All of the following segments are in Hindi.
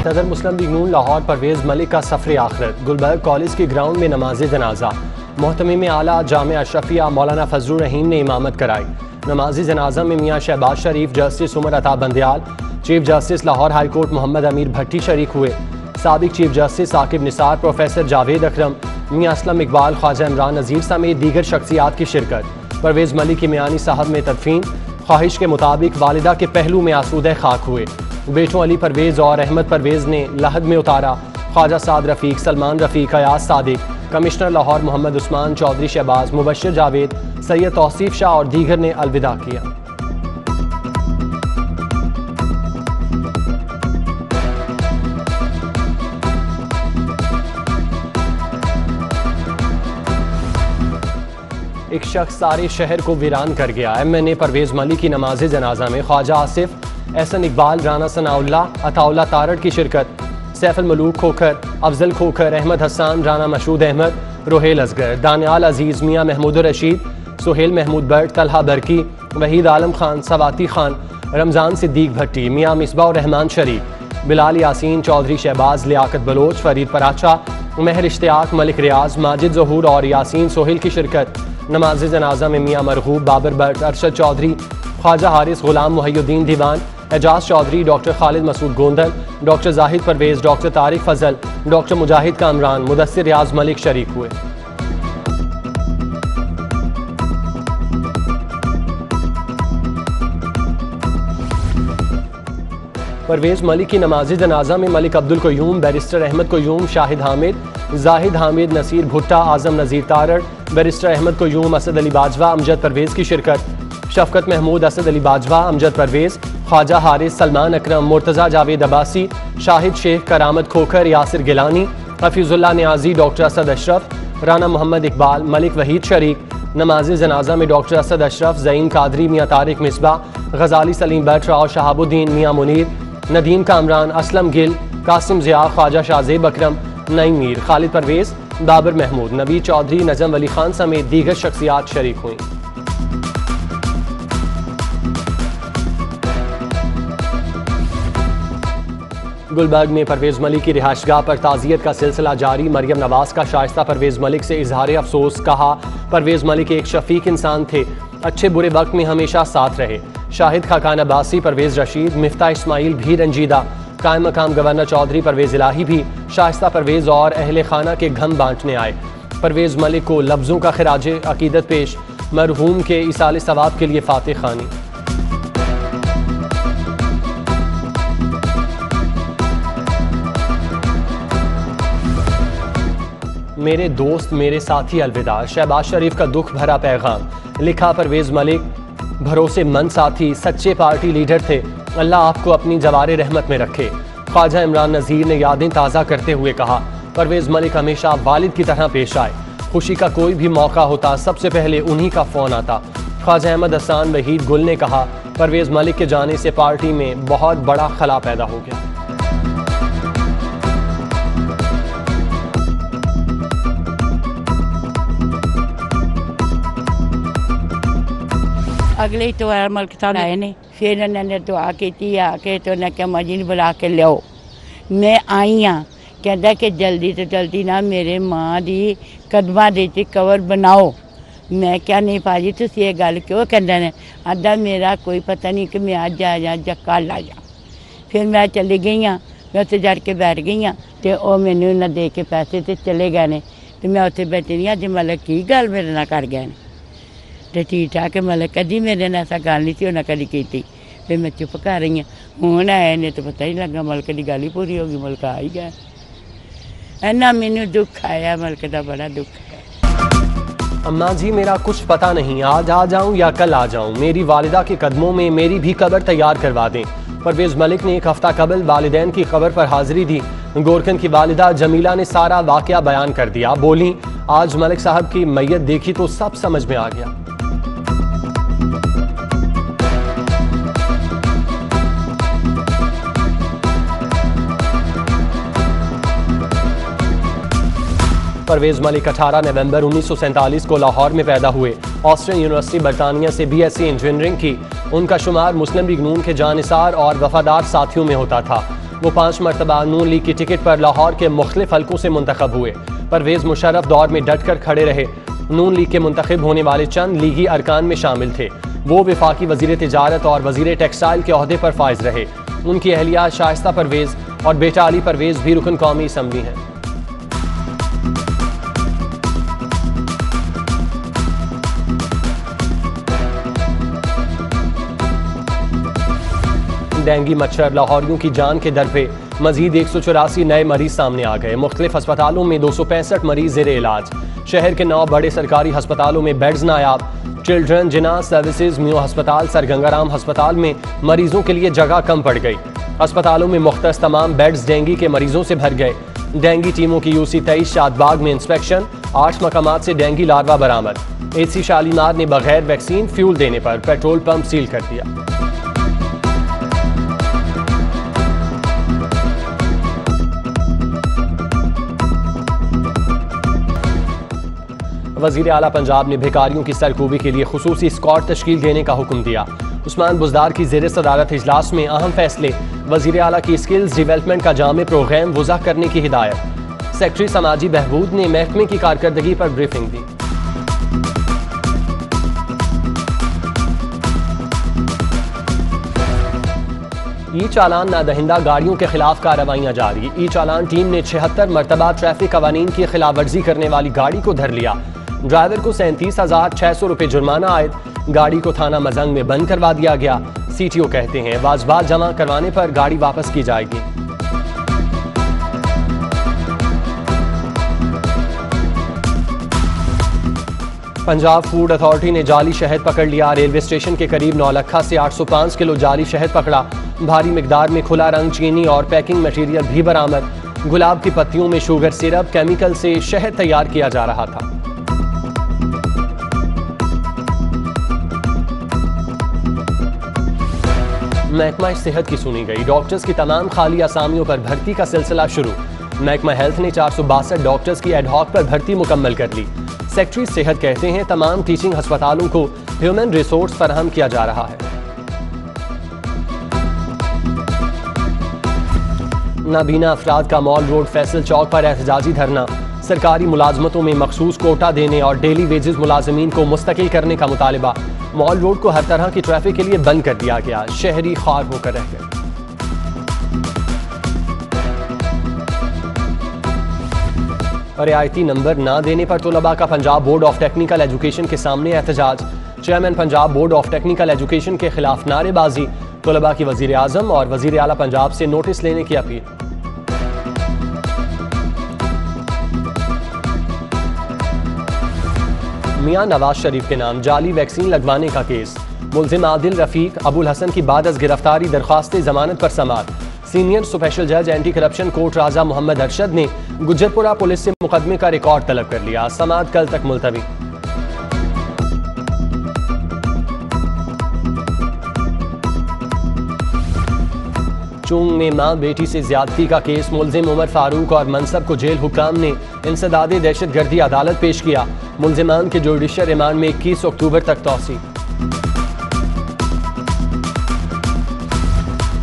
सदर मुस्लिम लीग नून लाहौर परवेज़ मलिक का सफ़र आखिरत। गुलबर्ग कॉलेज के ग्राउंड में नमाज जनाजा। मोहतमिम आला जामिया अशरफिया मौलाना फजलुर रहीम ने इमामत कराई। नमाज जनाजा में मियाँ शहबाज शरीफ, justice Umar Ata Bandial, chief justice Lahore high court Mohammad Amir Bhatti शरीक हुए। साबिक chief justice Aqib Nisar, professor Javed Akram, Mian Aslam Iqbal, Khwaja Imran Nazir समेत दीगर शख्सियात की शिरकत। परवेज़ मलिक की मियानी साहब में तदफीन। ख्वाहिश के मुताबिक वालिदा के पहलू में आसूदे खाक हुए। बेटों अली परवेज़ और अहमद परवेज़ ने लहद में उतारा। ख्वाजा साद रफ़ीक, सलमान रफ़ीक, अयाज सादिक, कमिश्नर लाहौर मोहम्मद उस्मान, चौधरी शहबाज, मुबश्शिर जावेद, सैयद तौसीफ शाह और दीगर ने अलविदा किया। एक शख्स सारे शहर को वीरान कर गया। MNA परवेज़ मलिक की नमाज जनाजा में ख्वाजा आसिफ, एहसन इकबाल, राना सनाउल्ला, अताउल्ला तारड़ की शिरकत। सैफुल मलूक खोखर, अफजल खोखर, अहमद हसन, राना मशहूद अहमद, रोहेल असगर, दानियाल अजीज़, मियाँ महमूद रशीद, सुहेल महमूद बट, तलहा बरकी, वहीद आलम खान, सवाती खान, रमज़ान सिद्दीक भट्टी, मियाँ मिसबाह रहमान शरीफ, बिलाल यासीन, चौधरी शहबाज, लियाकत बलोच, फरीद पराचा, महर इश्तियाक, मलिक रियाज, माजिद ज़हूर और यासीन सोहेल की शिरकत। नमाज जनाजा में Mian Marghoob, Babar Butt, Arshad Chaudhry, Khawaja Haris, Ghulam Mohiuddin Diwan, Ejaz Chaudhry, doctor Khalid Masood Gondal, doctor Zahid Pervez, doctor Tariq Fazal, doctor मुजाहिद कामरान, मुदस्सिर रियाज मलिक शरीक हुए। परवेज़ मलिक की नमाज जनाजा में मलिक अब्दुल क़य्यूम, बैरिस्टर अहमद क़य्यूम, शाहिद हामिद, जाहिद हामिद, नसीर भुट्टा, आज़म नज़ीर तारड़, बैरिस्टर अहमद क़य्यूम, असद अली बाजवा, अमजद परवेज़ की शिरकत। शफकत महमूद, असद अली बाजवा, अमजद परवेज़, ख्वाजा हारिस, सलमान अकरम, मुर्तज़ा जावेद अब्बासी, शाहिद शेख, करामत खोखर, यासिर गिलानी, हफीज़ुल्लाह नियाज़ी, डॉक्टर असद अशरफ, राना मोहम्मद इकबाल, मलिक वहीद शरीक। नमाज जनाजा में डॉक्टर असद अशरफ, ज़ईन कादरी, मियाँ तारिक मिसबाह, गज़ाली सलीम बट, राव शहाबुद्दीन, मियाँ मुनीर, नदीम कामरान, असलम गिल, कासिम ज़िया, ख्वाजा शाहज़ेब अकरम, नईम मीर, खालिद परवेज़, बाबर महमूद, नबी चौधरी, नजम वली खान समेत दीगर शख्सियात शरीक हुई। गुलबर्ग में परवेज़ मलिक की रिहाइशगाह पर ताज़ियत का सिलसिला जारी। मरियम नवाज का शाइस्ता परवेज़ मलिक से इजहार अफसोस। कहा, परवेज़ मलिक एक शफीक इंसान थे, अच्छे बुरे वक्त में हमेशा साथ रहे। शाहिद खाकान अब्बासी, परवेज़ रशीद, मिफ्ता इस्माइल भी रंजीदा। कायम मकाम गवर्नर चौधरी परवेज़ इलाही भी शाइस्ता परवेज़ और अहले खाना के गम बांटने आए। परवेज़ मलिक को लफ्ज़ों का खिराज अकीदत पेश। मरहूम के इसाले सवाब के लिए फातिह खानी। मेरे दोस्त, मेरे साथी अलविदा। शहबाज शरीफ का दुख भरा पैगाम। लिखा, परवेज़ मलिक भरोसेमंद साथी, सच्चे पार्टी लीडर थे। अल्लाह आपको अपनी जवारे रहमत में रखे। ख्वाजा इमरान नज़ीर ने यादें ताज़ा करते हुए कहा, परवेज़ मलिक हमेशा वालिद की तरह पेश आए। खुशी का कोई भी मौका होता, सबसे पहले उन्हीं का फ़ोन आता। ख्वाजा अहमद हसन, वहीद गुल ने कहा, परवेज़ मलिक के जाने से पार्टी में बहुत बड़ा खला पैदा हो गया। अगले इतवार मलिक साहब आए ने, फिर उन्होंने दुआ की आके, तो उन्हें क्या मजी ने बुला के लियाओ। मैं आई हाँ, कहता कि जल्दी तो जल्दी ना मेरे माँ की कदमां दे कवर बनाओ। मैं क्या नहीं भाजी तुम ये गल क्यों कहते हैं? आधा मेरा कोई पता नहीं कि मैं अज आ जा या कल आ जा। फिर मैं चली गई हाँ, मैं उत्थे जड़ के बैठ गई हाँ, तो वह मैनू उन्हें दे के पैसे तो चले गए ने। तो मैं उत्थे बैठी रही, अज मतलब की गल मेरे नाल कर गए। तो ठीक ठाक मतलब कभी मेरे ने ऐसा गल नहीं थी उन्हें कभी की। फिर मैं चुप कर रही हूँ। हूँ आए ने तो पता ही लगा, मलक की गल ही पूरी हो गई, मलक आ ही गया। इन्ना मैनू दुख आया, मलक का बड़ा दुख है। अम्मा जी मेरा कुछ पता नहीं, आज आ जाऊं या कल आ जाऊं, मेरी वालिदा के कदमों में मेरी भी कब्र तैयार करवा दें। परवेज़ मलिक ने एक हफ्ता कबल वालिदैन की कब्र पर हाजिरी दी। गोरखन की वालिदा जमीला ने सारा वाकया बयान कर दिया। बोली, आज मलिक साहब की मैयत देखी तो सब समझ में आ गया। परवेज़ मलिक 18 नवंबर 1947 को लाहौर में पैदा हुए। ऑस्ट्रियन यूनिवर्सिटी बरतानिया से BSc इंजीनियरिंग की। उनका शुमार मुस्लिम लीग नून के जानिसार और वफादार साथियों में होता था। वो 5 मरतबा नून लीग की टिकट पर लाहौर के मुख्तलिफ हलकों से मुंतखब हुए। परवेज मुशर्रफ दौर में डट कर खड़े रहे। नून लीग के मुंतखब होने वाले चंद लीगी अरकान में शामिल थे। वो वफाकी वजीर तिजारत और वजीर टेक्सटाइल के ओहदे पर फाइज रहे। उनकी अहलिया शाइस्ता परवेज और बेटा अली परवेज भी रुकन कौमी असम्बली हैं। डेंगू मच्छर लाहौरियों की जान के दर पे मजीद 184 नए मरीज सामने आ गए। मुख्तलिफ अस्पतालों में 265 मरीज ज़ेरे इलाज। शहर के 9 बड़े सरकारी अस्पतालों में बेड्स नायाब। चिल्ड्रन जिना सर्विसेज म्यू अस्पताल सर गंगाराम अस्पताल में मरीजों के लिए जगह कम पड़ गई। अस्पतालों में मुख्तस तमाम बेड्स डेंगू के मरीजों से भर गए। डेंगू टीमों की यूसी 23 शादबाग में इंस्पेक्शन। 8 मकामात से डेंगू लार्वा बरामद। एसी शालीमार ने बगैर वैक्सीन फ्यूल देने पर पेट्रोल पंप सील कर दिया। वजीर आला पंजाब ने भिखारियों की सरखूबी के लिए खुसूसी स्क्वाड तश्कील देने का हुक्म दिया। उस्मान बुज़दार की ज़ेर सदारत इजलास में अहम फैसले। वजीर आला की स्किल्स डेवलपमेंट का जामे प्रोग्राम वज़ा करने की हिदायत। सेक्रेटरी समाजी बहबूद ने महकमे की कारकर्दगी पर ब्रीफिंग दी। ई चालान नादहिंदा गाड़ियों के खिलाफ कार्रवाइयां जारी। ई चालान टीम ने 76 मरतबा ट्रैफिक कवानीन की खिलाफ वर्जी करने वाली गाड़ी को धर लिया। ड्राइवर को 37,600 रुपये जुर्माना आयद। गाड़ी को थाना मजंग में बंद करवा दिया गया। सीटीओ कहते हैं वाजबात जमा करवाने पर गाड़ी वापस की जाएगी। पंजाब फूड अथॉरिटी ने जाली शहद पकड़ लिया। रेलवे स्टेशन के करीब नौलखा से 805 किलो जाली शहद पकड़ा। भारी मिकदार में खुला रंग, चीनी और पैकिंग मटेरियल भी बरामद। गुलाब की पत्तियों में शुगर सिरप केमिकल से शहद तैयार किया जा रहा था। महकमा सेहत की सुनी गई। डॉक्टर्स की तमाम खाली असामियों पर भर्ती का सिलसिला शुरू। महकमा हेल्थ ने 462 डॉक्टर्स की एडहॉक पर भर्ती मुकम्मल कर ली। सेक्रेटरी सेहत कहते हैं तमाम टीचिंग अस्पतालों को ह्यूमन रिसोर्स फराहम किया जा रहा है। नाबीना अफराद का मॉल रोड फैसल चौक पर एहतजाजी धरना। सरकारी मुलाजमतों में मखसूस कोटा देने और डेली वेजेस मुलाजमीन को मुस्तकिल करने का मुतालिबा। मॉल रोड को हर तरह की ट्रैफिक के लिए बंद कर दिया गया। शहरी ख्वार होकर रह गए। रियायती नंबर ना देने पर तलबा का Punjab board of technical education के सामने एहतजाज। Chairman Punjab board of technical education के खिलाफ नारेबाजी। तलबा की वजीर आजम और वजीर आला पंजाब से नोटिस लेने की अपील। मियां नवाज शरीफ के नाम जाली वैक्सीन लगवाने का केस। मुल्जिम आदिल रफीक अबुल हसन की बाद अज गिरफ्तारी दरख्वास्त जमानत पर समाअत। सीनियर स्पेशल जज एंटी करप्शन कोर्ट राजा मोहम्मद अरशद ने गुजरपुरा पुलिस से मुकदमे का रिकॉर्ड तलब कर लिया। समाअत कल तक मुलतवी। चुंग में मां बेटी से ज्यादती का केस। मुल्जिम उमर फारूक और मनसब को जेल हुकाम ने इंसदादे दहशतगर्दी अदालत पेश किया। मुल्जिमान के जुडिशल रिमांड में 21 अक्टूबर तक तौसी।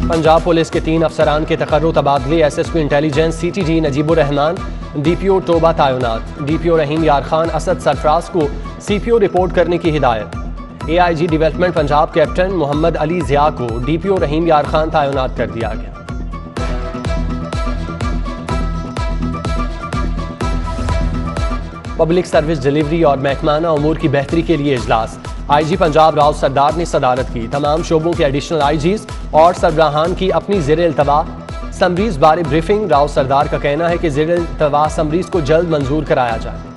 पंजाब पुलिस के 3 अफसरान के तकर्रुर तबादले। SSP intelligence CTD Najeebur Rehman, DPO Toba तैनात। DPO रहीम यार खान असद सरफराज को CPO रिपोर्ट करने की हिदायत। AIG development Punjab captain Mohammad Ali Zia को DPO रहीम यार खान तैनात कर दिया गया। पब्लिक सर्विस डिलीवरी और महकमाना उमूर की बेहतरी के लिए इजलास। IG पंजाब राव सरदार ने सदारत की। तमाम शोबों के एडिशनल IGs और सरबराहान की अपनी ज़ेर इल्तवा समरीज बारे ब्रीफिंग। राव सरदार का कहना है कि ज़ेर इल्तवा समरीज को जल्द मंजूर कराया जाए।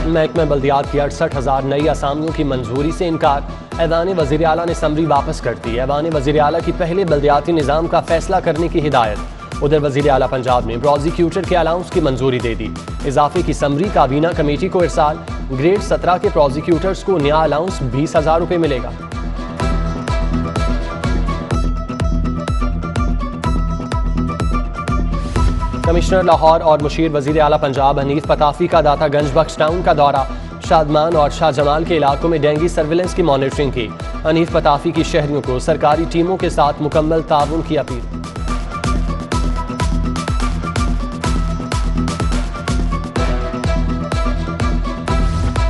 महकमा बल्दियात की 68,000 नई असामियों की मंजूरी से इनकार। ऐवान वज़ीर आला ने समरी वापस कर दी। ऐवान वज़ीर आला की पहले बल्दियाती निज़ाम का फैसला करने की हिदायत। उधर वज़ीर आला पंजाब ने प्रोसिक्यूटर के अलाउंस की मंजूरी दे दी। इजाफे की समरी काबीना कमेटी को इरसाल। ग्रेड 17 के प्रोसिक्यूटर्स को नया अलाउंस 20,000 रुपये मिलेगा। कमिश्नर लाहौर और मुशीर वज़ीर आला पंजाब हनीफ पताफी का दाता गंज बख्श टाउन का दौरा। शादमान और शाहजमाल के इलाकों में डेंगू सर्विलेंस की मॉनिटरिंग की। हनीफ पताफी की शहरियों को सरकारी टीमों के साथ मुकम्मल ताउन की अपील।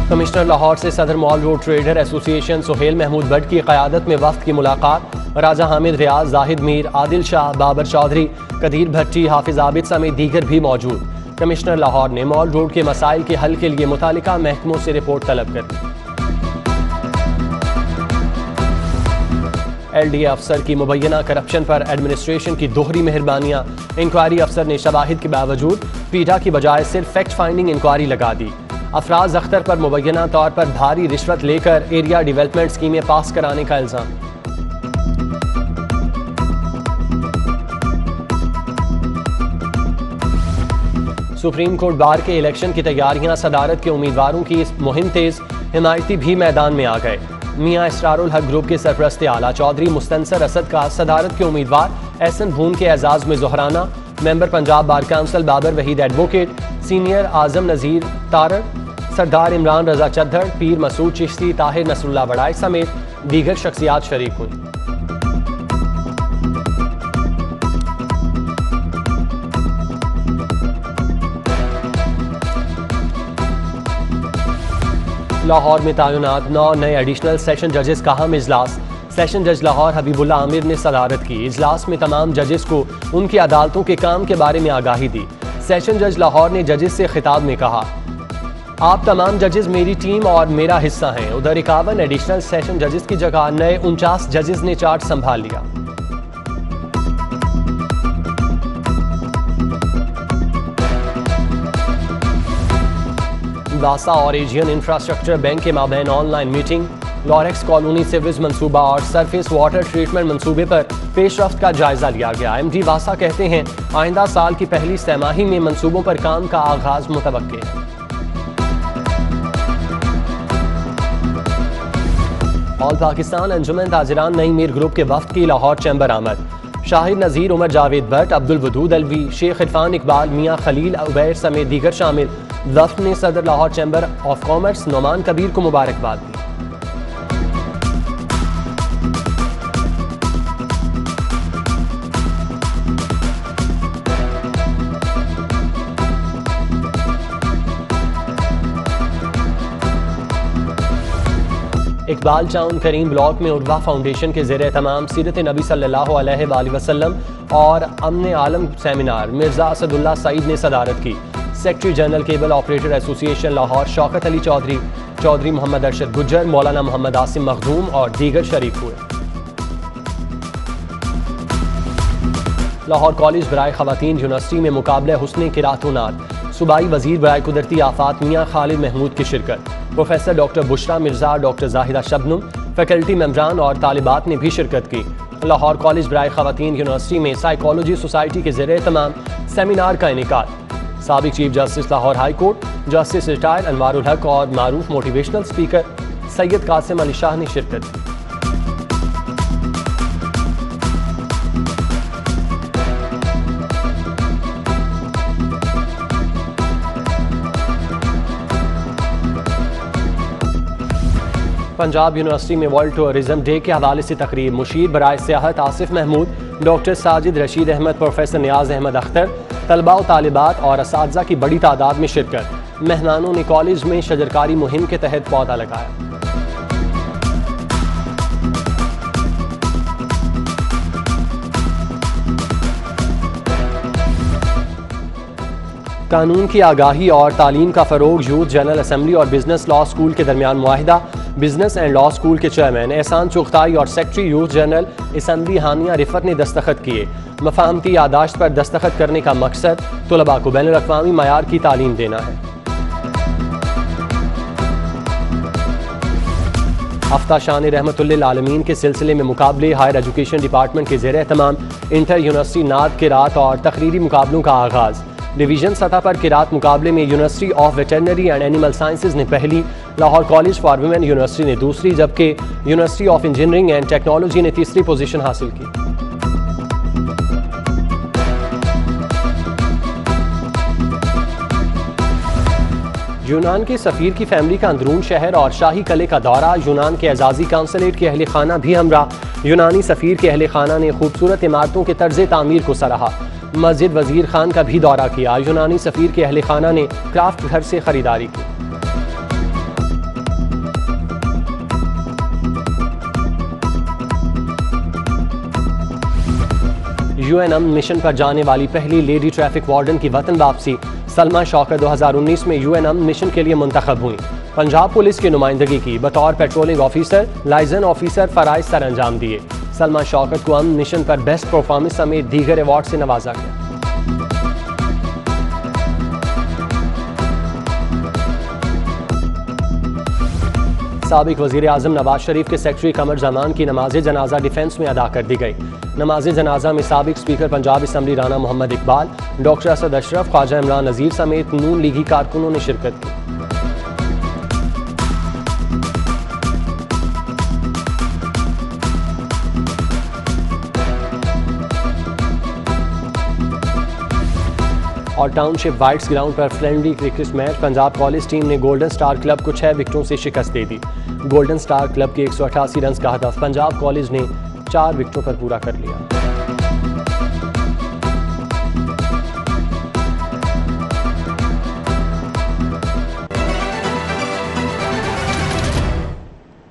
कमिश्नर लाहौर से सदर mall road trader association Suhail Mahmood Bhatt की क़यादत में वफ्द की मुलाकात। राजा हामिद रियाज, जाहिद मीर, आदिल शाह, बाबर चौधरी, कदीर भट्टी, हाफिज आबिद समेत दीगर भी मौजूद। कमिश्नर लाहौर ने मॉल रोड के मसाइल के हल के लिए मुतालिका महकमों से रिपोर्ट तलब कर दी। LDA अफसर की मुबैना करप्शन पर एडमिनिस्ट्रेशन की दोहरी मेहरबानियां। इंक्वायरी अफसर ने शवाहिद के बावजूद पीटा की बजाय सिर्फ फैक्ट फाइंडिंग इंक्वायरी लगा दी। अफराज अख्तर पर मुबैना तौर पर भारी रिश्वत लेकर एरिया डेवलपमेंट स्कीमें पास कराने का इल्जाम। सुप्रीम कोर्ट बार के इलेक्शन की तैयारियां, सदारत के उम्मीदवारों की इस मुहिम तेज, हिमायती भी मैदान में आ गए। मियां इसरारुल हक ग्रुप के सरपरस्त आला चौधरी मुस्तनसर असद का सदारत के उम्मीदवार एहसन भून के एजाज में जोहराना। Member Punjab bar council Babar Waheed advocate, senior Azam Nazir Tarar, Sardar Imran Raza Chaddar, Pir Masood Chishti, Tahir Nasrallah बड़ाई समेत दीगर शख्सियात शरीक हुई। लाहौर में तैनात 9 नए एडिशनल सेशन जजेस का अहम इजलास। सेशन जज लाहौर हबीबुल्लाह आमिर ने सदारत की। इजलास में तमाम जजेस को उनकी अदालतों के काम के बारे में आगाही दी। सेशन जज लाहौर ने जजेस से खिताब में कहा, आप तमाम जजेस मेरी टीम और मेरा हिस्सा हैं। उधर 51 एडिशनल सेशन जजेस की जगह नए 49 जजेस ने चार्ज संभाल लिया। वासा और एशियन इंफ्रास्ट्रक्चर बैंक के माबैन online meeting. Lorex colony sewerage मंसूबा और सरफेस वाटर ट्रीटमेंट मंसूबे पर पेशरफ्त का जायजा लिया गया। MD वासा कहते हैं आइंदा साल की पहली तिमाही में मंसूबों पर काम का आगाज मुतवक्के है। ऑल पाकिस्तान अंजुमन ताजिरान नई मीर ग्रुप के वफ्द की लाहौर चैम्बर आमद। शाहिद नज़ीर, उमर जावेद भट्ट, अब्दुल वदूद अलवी, शेख इरफान इकबाल, मियाँ खलील उबैर समेत दीगर शामिल। वफ्द ने सदर Lahore chamber of commerce Noman Kabir को मुबारकबाद दी। इकबाल चाउन करीम ब्लॉक में उर्वा फाउंडेशन के ज़ेर तमाम सीरत नबी सल्लल्लाहु अलैहि वसल्लम और अमन आलम सेमिनार मिर्ज़ा असदुल्ला सईद ने सदारत की। Secretary general cable operator association Lahore Shaukat Ali Chaudhry, Chaudhry Mohammad Arshad Gujjar, Maulana Mohammad Asim Makhdoom और दीगर शरीक हुए। लाहौर कॉलेज बराए ख़वातीन यूनिवर्सिटी में मुकाबले हुस्ने किरातुनात। सूबाई वजीर बराए कुदरती आफात मियाँ खालिद महमूद की शिरकत। Professor doctor Bushra Mirza, doctor Zahida Shabnam, faculty मेंबरान और तालिबात ने भी शिरकत की। लाहौर कॉलेज बराए ख़वातीन यूनिवर्सिटी में साइकोलॉजी सोसाइटी के ज़ेर तमाम सेमिनार का इनेकाद। साबिक chief justice Lahore high court, justice retired Anwarul हक और मारूफ मोटिवेशनल स्पीकर सैयद कासिम अली शाह ने शिरकत की। पंजाब यूनिवर्सिटी में वर्ल्ड टूरिज्म डे के हवाले से तकरीर। मुशीर बराए सियाहत आसिफ महमूद, डॉक्टर साजिद रशीद अहमद, प्रोफेसर नियाज अहमद अख्तर, तलबा व तालिबात और असातिज़ा की बड़ी तादाद में शिरकत। मेहमानों ने कॉलेज में शजरकारी मुहिम के तहत पौधा लगाया। कानून की आगाही और तालीम का फ़रोग। यूथ जनरल असम्बली और बिजनेस लॉ स्कूल के दरमियान मुआहिदा। बिजनेस एंड लॉ स्कूल के चेयरमैन एहसान चुगताई और सेक्रेटरी यूथ जनरल असम्बली हानिया रिफत ने दस्तखत किए। मफाहमती यादाश्त पर दस्तखत करने का मकसद तुलबा को बैनुल अक़वामी मयार की तालीम देना है। हफ्ता शान रहमतुल्लिल आलमीन के सिलसिले में मुकाबले। हायर एजुकेशन डिपार्टमेंट के ज़ेर तमाम इंटर यूनिवर्सिटी नात किरात और तकरीरी मुकाबलों का आगाज़। डिवीजन सतह पर किरात मुकाबले में university of veterinary and animal sciences ने पहली, Lahore college for women university ने दूसरी, जबकि university of engineering and technology ने तीसरी पोजीशन हासिल की। यूनान के सफ़ीर की फैमिली का अंदरून शहर और शाही कले का दौरा। यूनान के एजाजी काउंसलेट के अहल खाना भी हमरा। यूनानी सफ़ीर के अहल खाना ने खूबसूरत इमारतों के तर्ज तामीर को सराहा। मस्जिद वजीर खान का भी दौरा किया। यूनानी सफ़ीर के अहल खाना ने क्राफ्ट घर से खरीदारी की। यूएनएम मिशन पर जाने वाली पहली लेडी ट्रैफिक वार्डन की वतन वापसी। सलमा शौकत 2019 में यूएनएम मिशन के लिए मुंतखब हुई। पंजाब पुलिस की नुमाइंदगी की। बतौर पेट्रोलिंग ऑफिसर लाइजन ऑफिसर फ़राइज़ सर अंजाम दिए। सलमा शौकत को अमन मिशन पर बेस्ट परफॉर्मेंस समेत दीगर अवार्ड से नवाजा गया। साबिक वज़ीर आज़म नवाज शरीफ के सेक्रेटरी कमर जमान की नमाज जनाजा डिफेंस में अदा कर दी गई। नमाज जनाजा में साबिक speaker Punjab assembly Rana Mohammad Iqbal, doctor Asad Ashraf, Khawaja Imran Nazir समेत नून लीगी कारकुनों ने शिरकत की। और टाउनशिप वाइट्स ग्राउंड पर friendly cricket match. Punjab college team ने गोल्डन स्टार क्लब को 6 विकेटों से शिकस्त दे दी। गोल्डन स्टार क्लब के 188 रन का हदफ पंजाब कॉलेज ने 4 विकेटों पर पूरा कर लिया।